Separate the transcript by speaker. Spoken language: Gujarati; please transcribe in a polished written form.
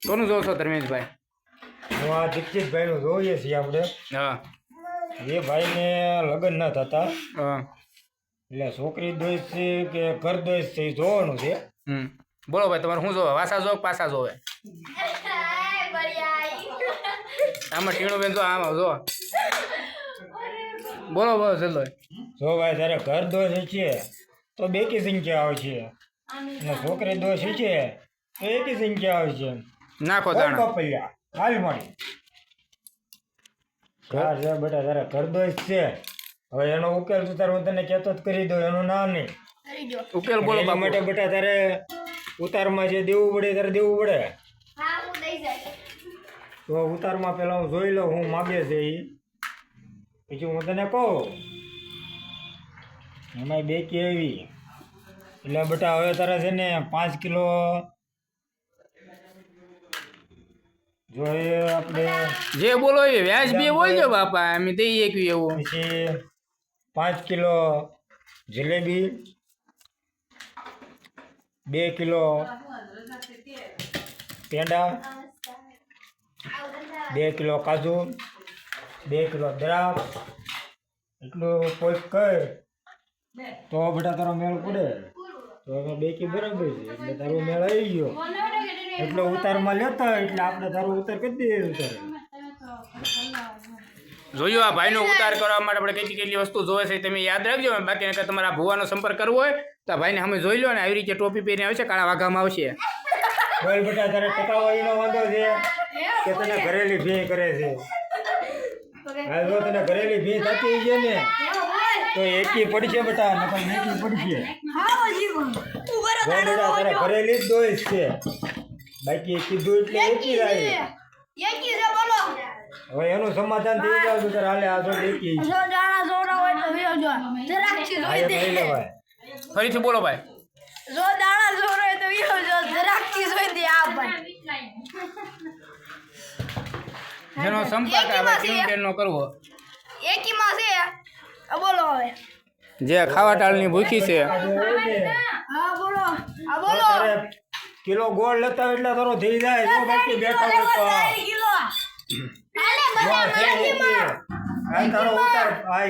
Speaker 1: કોનું જોવો છો ધર્મેશભાઈ?
Speaker 2: હું આ દીક્ષિતભાઈ નું જોઈએ છીએ આપણે.
Speaker 1: હા
Speaker 2: એ ભાઈને લગ્ન ન થતા
Speaker 1: હા
Speaker 2: એટલે છોકરી દોષ છે કે ઘર દોષ છે એ જોવાનું છે.
Speaker 1: બોલો ભાઈ, તમારે શું જોવે? વાસા જોવે પાસા જોવે? આમાં ટીણું જો આમાં જો. બોલો બોલો ચલો.
Speaker 2: જો ભાઈ તારે ઘર દોષ છે તો બેકી સંખ્યા આવશે અને છોકરી દોષ છે તો એકી સંખ્યા આવશે.
Speaker 1: નાખો દાણા.
Speaker 2: કપલિયા હાલ મળી ઘર છે બેટા, તારે ઘર દોષ છે. હવે એનો ઉકેલ તો તારે હું તને કહેતો જ કરી દઉં, એનું નામ નહીં.
Speaker 1: ઉકેલ બોલો
Speaker 2: એના
Speaker 1: બાપુ.
Speaker 2: માટે બેટા તારે ઉતારમાં જે દેવું પડે તારે દેવું પડે. તો ઉતારમાં પેલા હું જોઈ લઉં હું માગે છે એ, પછી હું તને કહું. એમાં બેકી આવી એટલે બેટા હવે તારે છે ને 5 કિલો જો એ આપણે
Speaker 1: જે બોલો એ વ્યાજ બી બોલજો બાપા, અમે દઈએ કે એવું.
Speaker 2: પછી 5 kilo jalebi, 2 kilo peda, 2 kilo કાજુ, 2 કિલો દ્રાક્ષ, એટલું કોઈ કહે તો બેટા તારો મેળ પડે. તો હવે બેકી બરાબર છે એટલે તારો મેળ આવી ગયો. એટલો ઉતારમાં લેતા એટલે આપણે તારો ઉતાર કરી દઈએ. ઉતાર
Speaker 1: જોયું, આ ભાઈનો ઉતાર કરવા માટે આપણે કેટલી કેટલી વસ્તુ જોવે છે તમે યાદ રાખજો. બાકી નકર તમારા ભુવાનો સંપર્ક કરવો હોય તો આ ભાઈને અમે જોઈ લો ને. આવી રીતે ટોપી પહેરીને આવશે, કાળા વાઘામાં આવશે.
Speaker 2: બોલ બેટા તારે ટકાવાળીનો વાંધો છે કે તને ઘરેલી ભી કરે છે? હા જો તને ઘરેલી ભી થતી છે ને તો એકી પડશે બેટા, નકર એકી પડશે. જો બેટા તારે ઘરેલી જ દોષ છે, બાકી કીધું એટલે એકી જ આવી. હવે એનું સમાધાન થઈ જાવ તો હાલે આ તો એકી લઈ લેવાય.
Speaker 1: ફરીથી બોલો ભાઈ.
Speaker 3: જો દાણા જોરો હોય તો વિયો જો જરાકથી જોઈ દે આ ભાઈ.
Speaker 1: જેનો સંપર્ક આ ભાઈ નો કરવો.
Speaker 3: એકીમાં છે બોલો હવે.
Speaker 1: જે ખાવા ટાળની ભૂખી છે.
Speaker 3: હા બોલો. આ બોલો.
Speaker 2: તારે કિલો ગોળ લેતા હોય એટલે તારો થઈ જાય. જો બાકી બેઠા હોય તો
Speaker 3: કિલો. હાલે બધા
Speaker 2: આ તારો ઉતાર આ